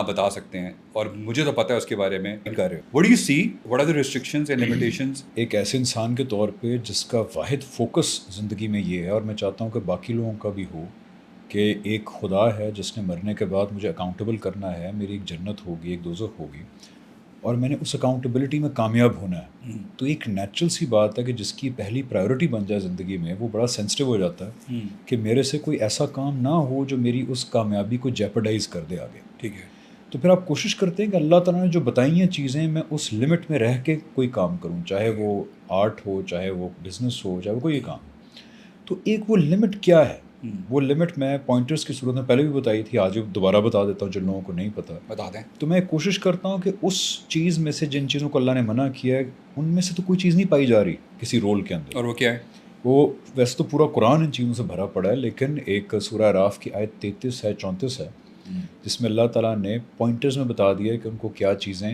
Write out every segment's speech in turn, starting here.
آپ بتا سکتے ہیں اور مجھے تو پتہ ہے اس کے بارے میں کر رہے ہو. What do you see? What are the restrictions and limitations? ایک ایسے انسان کے طور پہ جس کا واحد فوکس زندگی میں یہ ہے، اور میں چاہتا ہوں کہ باقی لوگوں کا بھی ہو، کہ ایک خدا ہے جس نے مرنے کے بعد مجھے اکاؤنٹیبل کرنا ہے، میری ایک جنت ہوگی، ایک دوزخ ہوگی، اور میں نے اس اکاؤنٹیبلٹی میں کامیاب ہونا ہے. تو ایک نیچرل سی بات ہے کہ جس کی پہلی پرائیورٹی بن جائے زندگی میں، وہ بڑا سینسٹیو ہو جاتا ہے کہ میرے سے کوئی ایسا کام نہ ہو جو میری اس کامیابی کو جیپرڈائز کر دے آگے. ٹھیک ہے. تو پھر آپ کوشش کرتے ہیں کہ اللہ تعالیٰ نے جو بتائی ہیں چیزیں میں اس لمٹ میں رہ کے کوئی کام کروں، چاہے وہ آرٹ ہو، چاہے وہ بزنس ہو، چاہے وہ کوئی کام. تو ایک وہ لمٹ کیا ہے؟ وہ لمٹ میں پوائنٹرز کی صورت میں پہلے بھی بتائی تھی، آج دوبارہ بتا دیتا ہوں جن لوگوں کو نہیں پتہ. بتا دیں. تو میں کوشش کرتا ہوں کہ اس چیز میں سے جن چیزوں کو اللہ نے منع کیا ہے، ان میں سے تو کوئی چیز نہیں پائی جا رہی کسی رول کے اندر. اور وہ کیا ہے؟ وہ ویسے تو پورا قرآن ان چیزوں سے بھرا پڑا ہے، لیکن ایک سورہ اعراف کی آیت 33 ہے 34 ہے، جس میں اللہ تعالیٰ نے پوائنٹرز میں بتا دیا ہے کہ ان کو کیا چیزیں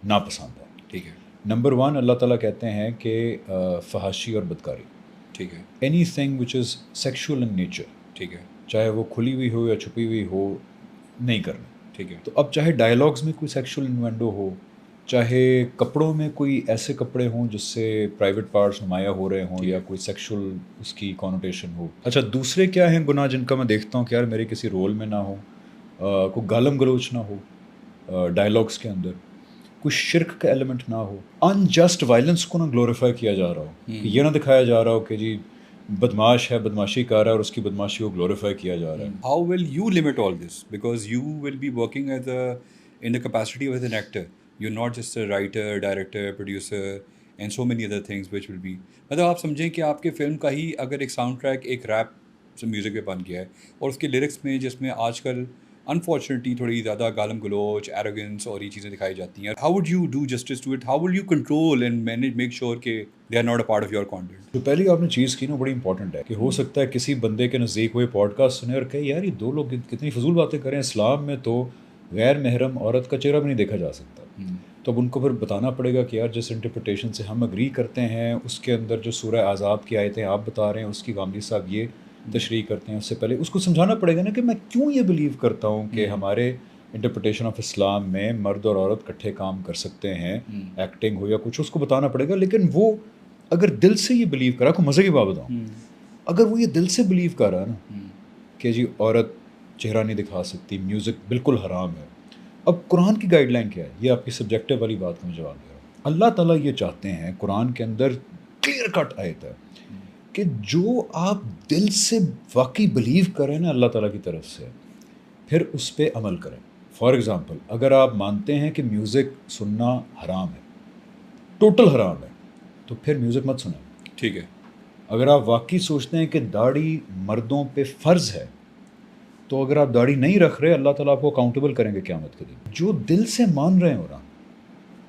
ناپسند ہیں. ٹھیک ہے. نمبر 1 اللہ تعالیٰ کہتے ہیں کہ فحاشی اور بدکاری. ٹھیک ہے. Any thing which is sexual in nature. ٹھیک ہے. چاہے وہ کھلی ہوئی ہو یا چھپی ہوئی ہو، نہیں کرنا. ٹھیک ہے. تو اب چاہے ڈائلاگز میں کوئی سیکشول انوینڈو ہو، چاہے کپڑوں میں کوئی ایسے کپڑے ہوں جس سے پرائیویٹ پارٹس نمایاں ہو رہے ہوں، یا کوئی سیکشول اس کی کونوٹیشن ہو. اچھا، دوسرے کیا ہیں گناہ جن کا میں دیکھتا ہوں کہ یار میرے کسی رول میں نہ ہو، کوئی گالم گلوچ نہ ہو ڈائلاگز کے اندر، کوئی شرک کا ایلیمنٹ نہ ہو، ان جسٹ وائلنس کو نہ گلوریفائی کیا جا رہا ہو، کہ یہ نہ دکھایا جا رہا ہو کہ جی بدماش ہے، بدماشی کر رہا ہے اور اس کی بدماشی کو گلوریفائی کیا جا رہا ہے. How will you limit all this? Because you will be working in the capacity of an actor. You're not just a writer, director, producer and so many other things which will be. مطلب آپ سمجھیں کہ آپ کے film کا ہی اگر ایک sound track ایک ریپ سے میوزک پہ بن گیا ہے، اور اس کے لیرکس میں جس میں آج کل انفارچونیٹلی تھوڑی زیادہ گالم گلوچ، ایروگنس اور یہ چیزیں دکھائی جاتی ہیں. How would you do justice to it? How will you control and manage, make sure کہ they are not a part of your content? جو پہلی آپ نے چیز کی نا بڑی امپورٹنٹ ہے کہ ہو سکتا ہے کسی بندے کے نزدیک ہوئے پوڈ کاسٹ سنے اور کہے یار یہ دو لوگ کتنی فضول باتیں کریں، اسلام میں تو غیر محرم عورت کا چہرہ بھی نہیں دیکھا جا سکتا. تو اب ان کو پھر بتانا پڑے گا کہ یار جس انٹرپریٹیشن سے ہم اگری کرتے ہیں اس کے اندر جو سورہ احزاب کی آیتیں آپ بتا رہے ہیں اس کی غامدی صاحب یہ تشریح کرتے ہیں، اس سے پہلے اس کو سمجھانا پڑے گا نا کہ میں کیوں یہ بلیو کرتا ہوں کہ ہمارے انٹرپریٹیشن آف اسلام میں مرد اور عورت کٹھے کام کر سکتے ہیں، ایکٹنگ ہو یا کچھ، اس کو بتانا پڑے گا. لیکن وہ اگر دل سے یہ بلیو کرا، کو مزے کی بات بتاؤں، اگر وہ یہ دل سے بلیو کر رہا ہے نا کہ جی عورت چہرہ نہیں دکھا سکتی، میوزک بالکل حرام ہے، اب قرآن کی گائیڈ لائن کیا ہے؟ یہ آپ کی سبجیکٹیو والی بات کا میں جواب دے رہا ہوں. اللہ تعالیٰ یہ چاہتے ہیں، قرآن کے اندر کلیئر کٹ آیت ہے کہ جو آپ دل سے واقعی بلیو کریں نا اللہ تعالیٰ کی طرف سے، پھر اس پہ عمل کریں. فار ایگزامپل اگر آپ مانتے ہیں کہ میوزک سننا حرام ہے، ٹوٹل حرام ہے، تو پھر میوزک مت سنیں. ٹھیک ہے. اگر آپ واقعی سوچتے ہیں کہ داڑھی مردوں پہ فرض ہے، تو اگر آپ داڑھی نہیں رکھ رہے، اللہ تعالیٰ آپ کو اکاؤنٹیبل کریں گے قیامت کے دن. جو دل سے مان رہے ہیں اور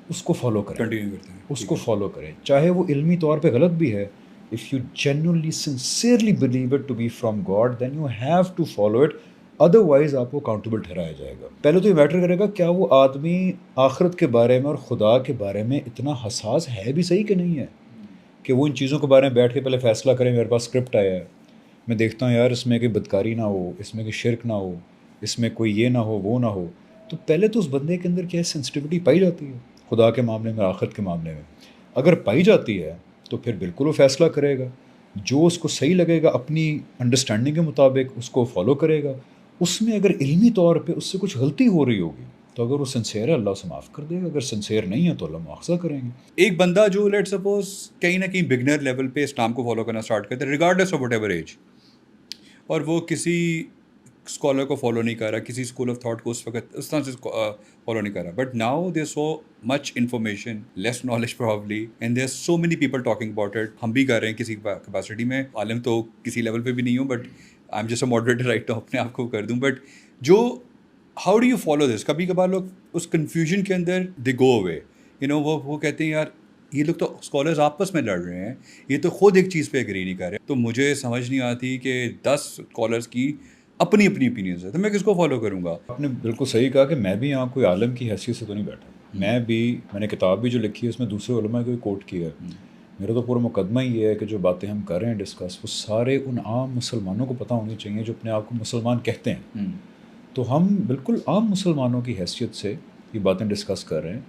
اس کو فالو کریں، کنٹینیو کرتے ہیں، اس کو فالو کریں، چاہے وہ علمی طور پہ غلط بھی ہے. If you genuinely, sincerely believe it to be from God, then you have to follow it. Otherwise آپ کو اکاؤنٹیبل ٹھہرایا جائے گا. پہلے تو یہ میٹر کرے گا کیا وہ آدمی آخرت کے بارے میں اور خدا کے بارے میں اتنا حساس ہے بھی صحیح کہ نہیں ہے، کہ وہ ان چیزوں کے بارے میں بیٹھ کے پہلے فیصلہ کریں. میرے پاس اسکرپٹ آیا ہے، میں دیکھتا ہوں یار اس میں کوئی بدکاری نہ ہو، اس میں کوئی شرک نہ ہو، اس میں کوئی یہ نہ ہو، وہ نہ ہو. تو پہلے تو اس بندے کے اندر کیا سینسٹیوٹی پائی جاتی ہے خدا کے معاملے میں، آخرت کے معاملے میں. اگر پائی جاتی ہے تو پھر بالکل وہ فیصلہ کرے گا، جو اس کو صحیح لگے گا اپنی انڈرسٹینڈنگ کے مطابق اس کو فالو کرے گا. اس میں اگر علمی طور پہ اس سے کچھ غلطی ہو رہی ہوگی تو اگر وہ سنسیئر ہے اللہ اسے معاف کر دے گا، اگر سنسیئر نہیں ہے تو اللہ مؤاخذہ کریں گے. ایک بندہ جو لیٹ سپوز کہیں نہ کہیں بگنر لیول پہ اسلام کو فالو کرنا اسٹارٹ کرتا ہے regardless of whatever age, اور وہ کسی اسکالر کو فالو نہیں کر رہا، کسی اسکول آف تھاٹ کو اس وقت اس طرح سے فالو نہیں کر رہا، but now there so much information, less knowledge probably, and there so many people talking about it. ہم بھی کر رہے ہیں کسی کیپیسٹی میں، عالم تو کسی لیول پہ بھی نہیں ہوں، but I am just a moderator right now, اپنے آپ کو کر دوں. بٹ جو how do you follow this? کبھی کبھار لوگ اس کنفیوژن کے اندر دے گو اوے، یو نو، وہ کہتے ہیں یار یہ لوگ تو اسکالرز آپس میں لڑ رہے ہیں، یہ تو خود ایک چیز پہ اگری نہیں کر رہے. تو مجھے سمجھ نہیں آتی کہ 10 اسکالرس کی اپنی اپنی اوپینینز ہے، تو میں کس کو فالو کروں گا؟ آپ نے بالکل صحیح کہا کہ میں بھی یہاں کوئی عالم کی حیثیت سے تو نہیں بیٹھا. میں نے کتاب بھی جو لکھی ہے اس میں دوسرے علماء کو کوٹ کیا ہے. میرا تو پورا مقدمہ یہ ہے کہ جو باتیں ہم کر رہے ہیں ڈسکس، وہ سارے ان عام مسلمانوں کو پتہ ہونی چاہیے جو اپنے آپ کو مسلمان کہتے ہیں. تو ہم بالکل عام مسلمانوں کی حیثیت سے یہ باتیں ڈسکس کر رہے ہیں.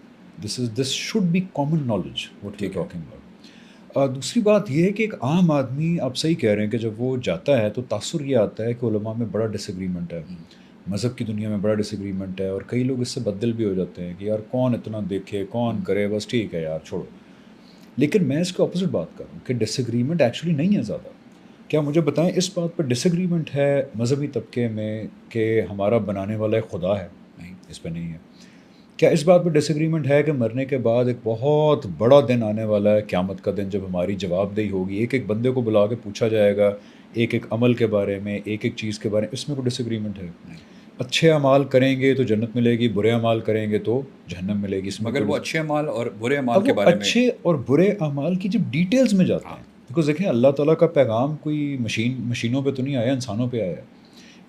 This should be common knowledge what you talking about. دوسری بات یہ ہے کہ ایک عام آدمی, آپ صحیح کہہ رہے ہیں کہ جب وہ جاتا ہے تو تاثر یہ آتا ہے کہ علماء میں بڑا ڈس ایگریمنٹ ہے, مذہب کی دنیا میں بڑا ڈس ایگریمنٹ ہے, اور کئی لوگ اس سے بدل بھی ہو جاتے ہیں کہ یار کون اتنا دیکھے, کون کرے, بس ٹھیک ہے یار چھوڑو. لیکن میں اس کے اپوزٹ بات کر رہا ہوں کہ ڈس ایگریمنٹ ایکچولی نہیں ہے زیادہ. کیا مجھے بتائیں اس بات پر ڈس ایگریمنٹ ہے مذہبی طبقے میں کہ ہمارا بنانے والا ایک خدا ہے؟ نہیں, اس پہ نہیں ہے. کیا اس بات پہ ڈس ایگریمنٹ ہے کہ مرنے کے بعد ایک بہت بڑا دن آنے والا ہے, قیامت کا دن, جب ہماری جواب دہی ہوگی, ایک ایک بندے کو بلا کے پوچھا جائے گا ایک ایک عمل کے بارے میں, ایک ایک چیز کے بارے میں؟ اس میں کوئی ڈس ایگریمنٹ ہے؟ اچھے اعمال کریں گے تو جنت ملے گی, برے اعمال کریں گے تو جہنم ملے گی. اس میں مگر وہ اچھے اعمال اور برے اعمال اب کے وہ بارے میں اچھے اور برے اعمال کی جب ڈیٹیلز میں جاتے ہیں, بیکاز دیکھیں اللہ تعالیٰ کا پیغام کوئی مشینوں پہ تو نہیں آیا, انسانوں پہ آیا ہے.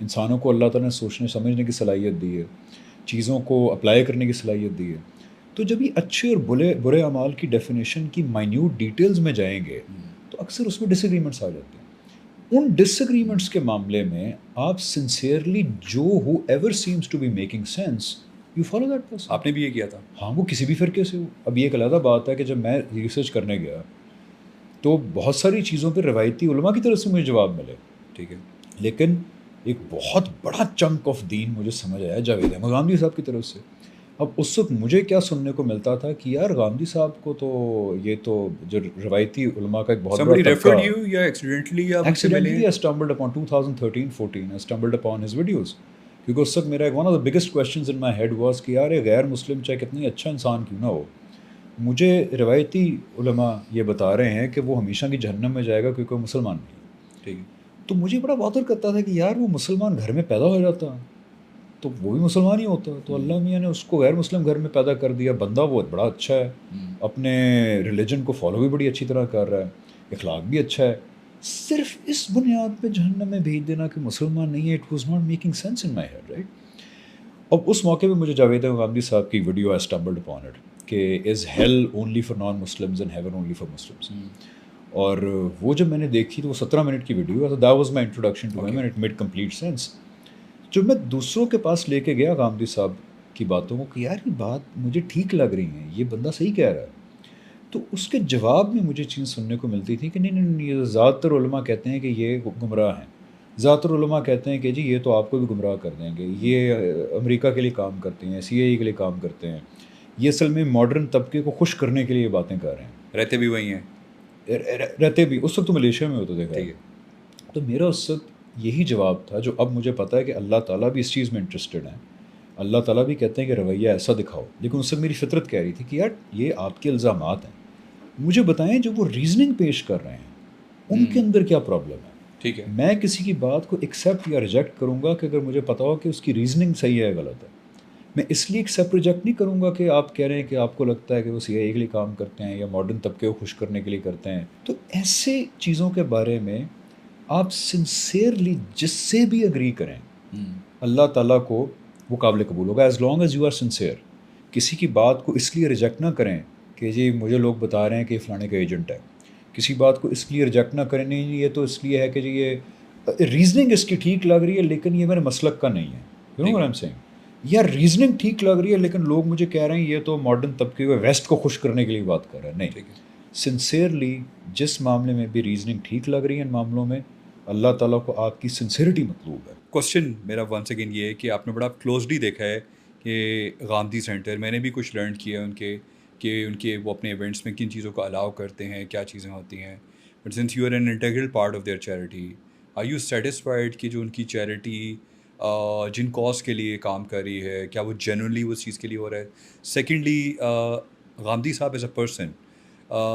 انسانوں کو اللہ تعالیٰ نے سوچنے سمجھنے کی صلاحیت دی ہے, چیزوں کو اپلائی کرنے کی صلاحیت دی ہے. تو جب یہ اچھے اور برے اعمال کی ڈیفینیشن کی مائنیوٹ ڈیٹیلز میں جائیں گے تو اکثر اس میں ڈس ایگریمنٹس آ جاتے ہیں. ان ڈس ایگریمنٹس کے معاملے میں آپ سنسیئرلی جو whoever seems to be making sense you follow that person. آپ نے بھی یہ کیا تھا؟ ہاں, وہ کسی بھی فرقے سے ہو. اب یہ ایک علیحدہ بات ہے کہ جب میں ریسرچ کرنے گیا تو بہت ساری چیزوں پہ روایتی علماء کی طرف سے مجھے جواب ملے, ٹھیک ہے, لیکن ایک بہت بڑا چنک آف دین مجھے سمجھ آیا جاوید احمد غامدی صاحب کی طرف سے. اب اس وقت مجھے کیا سننے کو ملتا تھا کہ یار غامدی صاحب کو تو یہ تو جو روایتی علماء کا ایک بہت somebody بڑا referred طبقہ, you یا accidentally آپ ان سے ملے accidentally I stumbled upon 2013-14 I stumbled upon his videos. کیونکہ اس وقت میرا ایک one of the biggest questions in my head was کہ یار غیر مسلم چاہے کتنی اچھا انسان کیوں نہ ہو, مجھے روایتی علماء یہ بتا رہے ہیں کہ وہ ہمیشہ کی جہنم میں جائے گا کیونکہ وہ مسلمان نہیں ہے. ٹھیک ہے, تو مجھے بڑا بہتر کرتا تھا کہ یار وہ مسلمان گھر میں پیدا ہو جاتا تو وہ بھی مسلمان ہی ہوتا, تو اللہ میاں نے اس کو غیر مسلم گھر میں پیدا کر دیا. بندہ وہ بڑا اچھا ہے, اپنے ریلیجن کو فالو بھی بڑی اچھی طرح کر رہا ہے, اخلاق بھی اچھا ہے, صرف اس بنیاد پہ جہنم میں بھیج دینا کہ مسلمان نہیں ہے, it was not making sense in my head, right. اب اس موقع پہ مجھے جاوید غامدی صاحب کی video I stumbled upon it کہ is hell only for non Muslims and heaven only for Muslims. اور وہ جب میں نے دیکھی تو وہ 17 منٹ کی ویڈیو ہے, that was my introduction to him and it made complete sense. جب میں دوسروں کے پاس لے کے گیا غامدی صاحب کی باتوں کو کہ یار یہ بات مجھے ٹھیک لگ رہی ہیں, یہ بندہ صحیح کہہ رہا ہے, تو اس کے جواب میں مجھے چیز سننے کو ملتی تھی کہ نہیں, یہ زیادہ تر علماء کہتے ہیں کہ یہ گمراہ ہیں, زیادہ تر علماء کہتے ہیں کہ جی یہ تو آپ کو بھی گمراہ کر دیں گے, یہ امریکہ کے لیے کام کرتے ہیں, CIA کے لیے کام کرتے ہیں, یہ اصل میں ماڈرن طبقے کو خوش کرنے کے لیے یہ باتیں کر رہے ہیں. رہتے بھی وہی ہیں, رہتے بھی اس وقت تو ملیشیا میں ہوتا دیکھا. ٹھیک ہے, تو میرا اس وقت یہی جواب تھا جو اب مجھے پتا ہے کہ اللہ تعالیٰ بھی اس چیز میں انٹرسٹڈ ہیں, اللہ تعالیٰ بھی کہتے ہیں کہ رویہ ایسا دکھاؤ. لیکن اس وقت میری فطرت کہہ رہی تھی کہ یار یہ آپ کے الزامات ہیں, مجھے بتائیں جو وہ ریزننگ پیش کر رہے ہیں ان کے اندر کیا پرابلم ہے. ٹھیک ہے, میں کسی کی بات کو ایکسیپٹ یا ریجیکٹ کروں گا کہ اگر مجھے پتا ہو کہ اس کی ریزننگ صحیح ہے غلط ہے. میں اس لیے ایکسیپٹ ریجیکٹ نہیں کروں گا کہ آپ کہہ رہے ہیں کہ آپ کو لگتا ہے کہ وہ CIA کے لیے کام کرتے ہیں یا ماڈرن طبقے کو خوش کرنے کے لیے کرتے ہیں. تو ایسے چیزوں کے بارے میں آپ سنسیئرلی جس سے بھی اگری کریں اللہ تعالیٰ کو وہ قابل قبول ہوگا, as long as you are sincere. کسی کی بات کو اس لیے ریجیکٹ نہ کریں کہ جی مجھے لوگ بتا رہے ہیں کہ یہ فلانے کا ایجنٹ ہے. کسی بات کو اس لیے ریجیکٹ نہ کریں, نہیں یہ تو اس لیے ہے کہ جی یہ ریزننگ اس کی ٹھیک لگ رہی ہے لیکن یہ میرے مسلک کا نہیں ہے, you know what I am saying. یا ریزننگ ٹھیک لگ رہی ہے لیکن لوگ مجھے کہہ رہے ہیں یہ تو ماڈرن طبقے کو ویسٹ کو خوش کرنے کے لیے بات کر رہا ہے. نہیں, سنسیئرلی جس معاملے میں بھی ریزننگ ٹھیک لگ رہی ہے ان معاملوں میں اللہ تعالیٰ کو آپ کی سنسیئرٹی مطلوب ہے. کوشچن میرا ونس اگین یہ ہے کہ آپ نے بڑا کلوزلی دیکھا ہے کہ غامدی سینٹر, میں نے بھی کچھ لرن کیا ان کے کہ ان کے وہ اپنے ایونٹس میں کن چیزوں کو الاؤ کرتے ہیں, کیا چیزیں ہوتی ہیں. But since you are an integral part of their charity, are you satisfied کہ جو ان کی چیریٹی جن کاز کے لیے کام کر رہی ہے کیا وہ جینوئنلی اس چیز کے لیے ہو رہا ہے. سیکنڈلی غامدی صاحب ایز اے پرسن